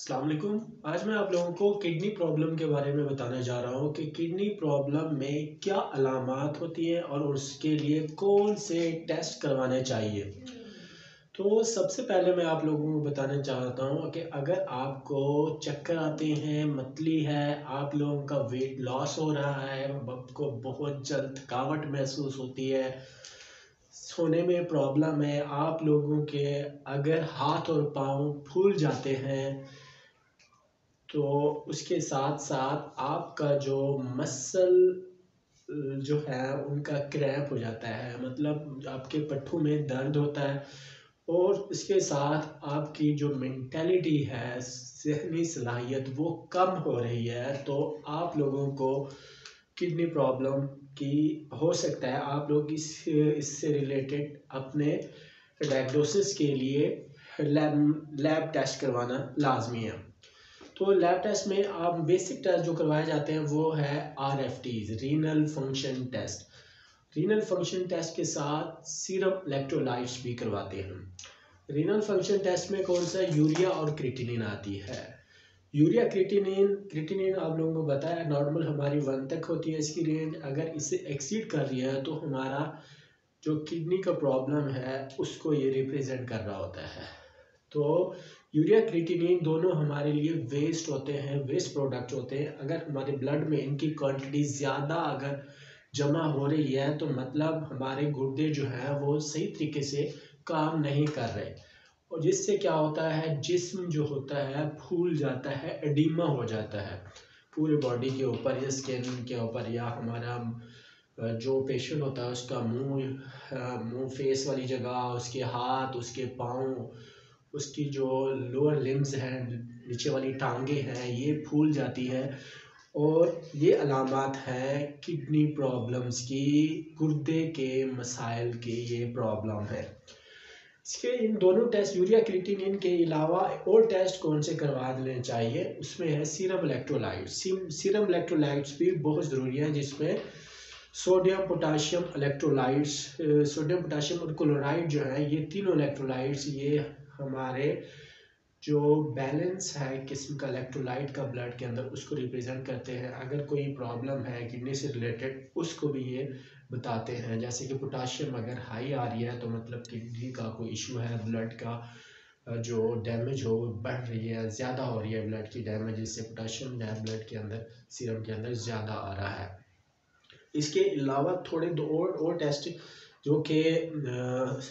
अस्सलाम वालेकुम। आज मैं आप लोगों को किडनी प्रॉब्लम के बारे में बताने जा रहा हूँ कि किडनी प्रॉब्लम में क्या अलामात होती हैं और उसके लिए कौन से टेस्ट करवाने चाहिए। तो सबसे पहले मैं आप लोगों को बताना चाहता हूँ कि अगर आपको चक्कर आते हैं, मतली है, आप लोगों का वेट लॉस हो रहा है, आपको बहुत जल्द थकावट महसूस होती है, सोने में प्रॉब्लम है, आप लोगों के अगर हाथ और पाँव फूल जाते हैं, तो उसके साथ साथ आपका जो मसल जो है उनका क्रैम्प हो जाता है, मतलब आपके पट्टों में दर्द होता है। और इसके साथ आपकी जो मेंटालिटी है, ज़हनी सलाहियत वो कम हो रही है। तो आप लोगों को किडनी प्रॉब्लम की हो सकता है। आप लोग इससे रिलेटेड अपने डायग्नोसिस के लिए लैब टेस्ट करवाना लाजमी है। तो लैब टेस्ट में आप बेसिक टेस्ट जो करवाए जाते हैं वो है RFTs, renal function test. Renal function test के साथ सीरम इलेक्ट्रोलाइट्स भी करवाते हैं। रीनल फंक्शन टेस्ट में कौन सा यूरिया और क्रिएटिनिन आती है। यूरिया क्रिएटिनिन आप लोगों को बताया नॉर्मल हमारी 1 तक होती है इसकी रेंज। अगर इसे एक्सीड कर रही है तो हमारा जो किडनी का प्रॉब्लम है उसको ये रिप्रेजेंट कर रहा होता है। तो यूरिया क्रिएटिनिन दोनों हमारे लिए वेस्ट होते हैं, वेस्ट प्रोडक्ट होते हैं। अगर हमारे ब्लड में इनकी क्वांटिटी ज़्यादा अगर जमा हो रही है तो मतलब हमारे गुर्दे जो हैं वो सही तरीके से काम नहीं कर रहे, और जिससे क्या होता है, जिस्म जो होता है फूल जाता है, एडिमा हो जाता है पूरे बॉडी के ऊपर या स्किन के ऊपर, या हमारा जो पेशेंट होता है उसका मुंह फेस वाली जगह, उसके हाथ, उसके पाँव, उसकी जो लोअर लिम्स हैं, नीचे वाली टांगे हैं, ये फूल जाती हैं। और ये अलामात हैं किडनी प्रॉब्लम्स की, गुर्दे के मसाइल की ये प्रॉब्लम है। इसके इन दोनों टेस्ट यूरिया क्रिएटिनिन के अलावा और टेस्ट कौन से करवा लेने चाहिए, उसमें है सीरम इलेक्ट्रोलाइट्स। सीरम इलेक्ट्रोलाइट्स भी बहुत ज़रूरी है, जिसमें sodium potassium electrolytes, sodium potassium और क्लोराइड जो है, ये तीनों इलेक्ट्रोलाइट्स ये हमारे जो बैलेंस है किस्म का इलेक्ट्रोलाइट का ब्लड के अंदर उसको रिप्रेजेंट करते हैं। अगर कोई प्रॉब्लम है किडनी से रिलेटेड उसको भी ये बताते हैं। जैसे कि पोटाशियम अगर हाई आ रही है तो मतलब किडनी का कोई इशू है, ब्लड का जो डैमेज हो बढ़ रही है, ज़्यादा हो रही है ब्लड की डैमेज, जिससे पोटाशियम जो है ब्लड के अंदर सीरम के अंदर ज़्यादा आ रहा है। इसके अलावा थोड़े दो और टेस्ट जो कि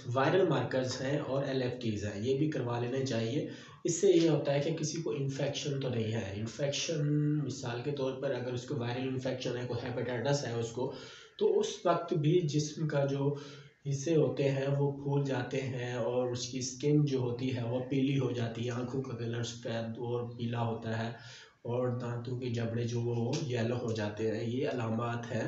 वायरल मार्कर्स हैं और LFTs हैं, ये भी करवा लेने चाहिए। इससे ये होता है कि किसी को इन्फेक्शन तो नहीं है। इन्फेक्शन मिसाल के तौर पर अगर उसको वायरल इन्फेक्शन है, कोई हेपेटाइटिस है उसको, तो उस वक्त भी जिस्म का जो हिस्से होते हैं वो फूल जाते हैं और उसकी स्किन जो होती है वो पीली हो जाती है, आँखों का कलर सफ़ेद और पीला होता है, और दांतों के जबड़े जो वो येलो हो जाते हैं। ये अलामात हैं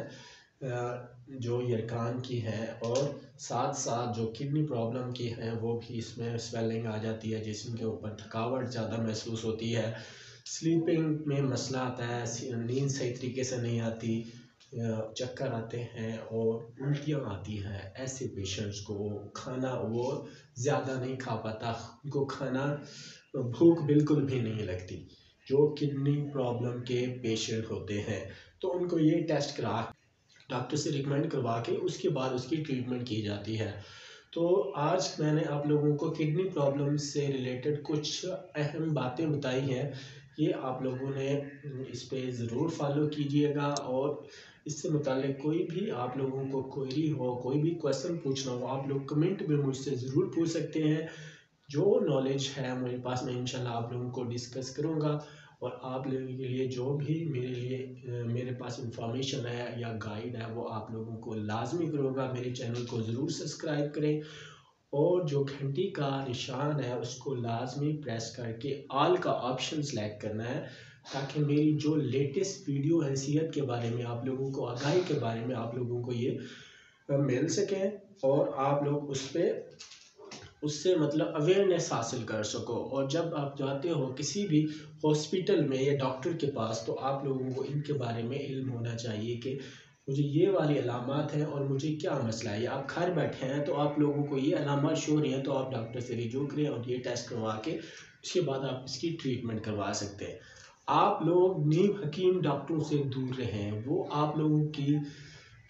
जो यरकान की हैं। और साथ साथ जो किडनी प्रॉब्लम की हैं वो भी, इसमें स्वेलिंग आ जाती है जिस्म के ऊपर, थकावट ज़्यादा महसूस होती है, स्लीपिंग में मसला आता है, नींद सही तरीके से नहीं आती, चक्कर आते हैं और उल्टियाँ आती हैं। ऐसे पेशेंट्स को खाना वो ज़्यादा नहीं खा पाता, उनको खाना भूख बिल्कुल भी नहीं लगती, जो किडनी प्रॉब्लम के पेशेंट होते हैं। तो उनको ये टेस्ट करा डॉक्टर से रिकमेंड करवा के उसके बाद उसकी ट्रीटमेंट की जाती है। तो आज मैंने आप लोगों को किडनी प्रॉब्लम से रिलेटेड कुछ अहम बातें बताई हैं। ये आप लोगों ने इस पे ज़रूर फॉलो कीजिएगा, और इससे मुताल्लिक़ कोई भी आप लोगों को क्वेरी हो, कोई भी क्वेश्चन पूछना हो, आप लोग कमेंट में मुझसे ज़रूर पूछ सकते हैं। जो नॉलेज है मेरे पास मैं इंशाल्लाह आप लोगों को डिस्कस करूँगा, और आप लोगों के लिए जो भी मेरे पास इंफॉर्मेशन है या गाइड है वो आप लोगों को लाजमी करूँगा। मेरे चैनल को ज़रूर सब्सक्राइब करें, और जो घंटी का निशान है उसको लाजमी प्रेस करके ऑल का ऑप्शन सेलेक्ट करना है, ताकि मेरी जो लेटेस्ट वीडियो है सेहत के बारे में, आप लोगों को आगाही के बारे में आप लोगों को ये मिल सकें, और आप लोग उस पर उससे मतलब अवेयरनेस हासिल कर सको। और जब आप जाते हो किसी भी हॉस्पिटल में या डॉक्टर के पास, तो आप लोगों को इनके बारे में इल्म होना चाहिए कि मुझे ये वाली अलामात हैं और मुझे क्या मसला है। आप घर बैठे हैं तो आप लोगों को ये अलामात शो हो रही हैं, तो आप डॉक्टर से रिजू करें और ये टेस्ट करवा के उसके बाद आप इसकी ट्रीटमेंट करवा सकते हैं। आप लोग नीम हकीम डॉक्टरों से दूर रहें, वो आप लोगों की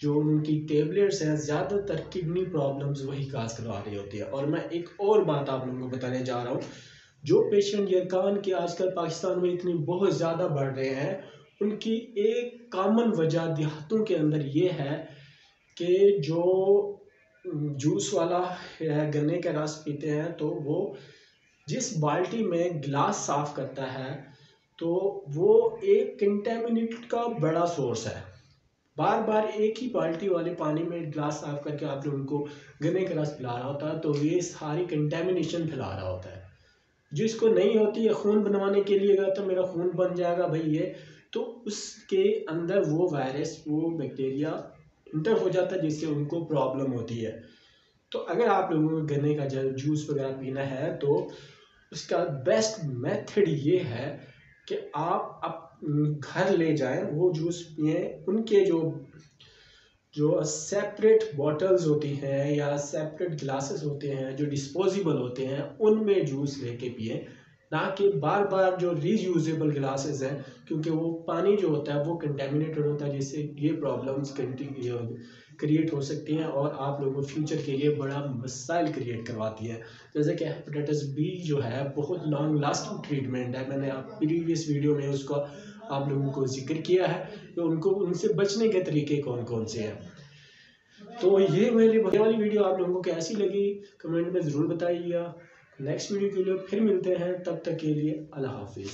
जो उनकी टेबलेट्स हैं ज़्यादातर किडनी प्रॉब्लम्स वही काज करवा रही होती है। और मैं एक और बात आप लोगों को बताने जा रहा हूँ, जो पेशेंट यरकान के आजकल पाकिस्तान में इतनी बहुत ज़्यादा बढ़ रहे हैं, उनकी एक कॉमन वजह देहातों के अंदर ये है कि जो जूस वाला गन्ने का रस पीते हैं तो वो जिस बाल्टी में गिलास साफ करता है तो वो एक कंटेमिनेट का बड़ा सोर्स है। बार बार एक ही बाल्टी वाले पानी में गिलास साफ करके आप लोगों को गन्ने का रस पिला रहा होता है तो ये सारी कंटेमिनेशन फैला रहा होता है। जिसको नहीं होती है खून बनवाने के लिए गया तो मेरा खून बन जाएगा भाई ये, तो उसके अंदर वो वायरस वो बैक्टीरिया इंटर हो जाता है जिससे उनको प्रॉब्लम होती है। तो अगर आप लोगों को गन्ने का जूस वगैरह पीना है तो उसका बेस्ट मेथड ये है कि आप घर ले जाएं, वो जूस पिए। उनके जो जो सेपरेट बॉटल्स होती हैं या सेपरेट ग्लासेस होते हैं जो डिस्पोजेबल होते हैं उनमें जूस लेके पिए, ना कि बार बार जो रीयूजेबल ग्लासेस हैं, क्योंकि वो पानी जो होता है वो कंटेमिनेटेड होता है जिससे ये प्रॉब्लम्स क्रिएट हो सकती हैं और आप लोगों को फ्यूचर के लिए बड़ा मसाइल क्रिएट करवाती है। जैसे कि हेपेटाइटिस बी जो है बहुत लॉन्ग लास्टिंग ट्रीटमेंट है, मैंने आप प्रीवियस वीडियो में उसको आप लोगों को जिक्र किया है तो उनको उनसे बचने के तरीके कौन कौन से हैं। तो ये वाली वीडियो आप लोगों को कैसी लगी कमेंट में ज़रूर बताइएगा। नेक्स्ट वीडियो के लिए फिर मिलते हैं, तब तक के लिए अल्लाह हाफिज़।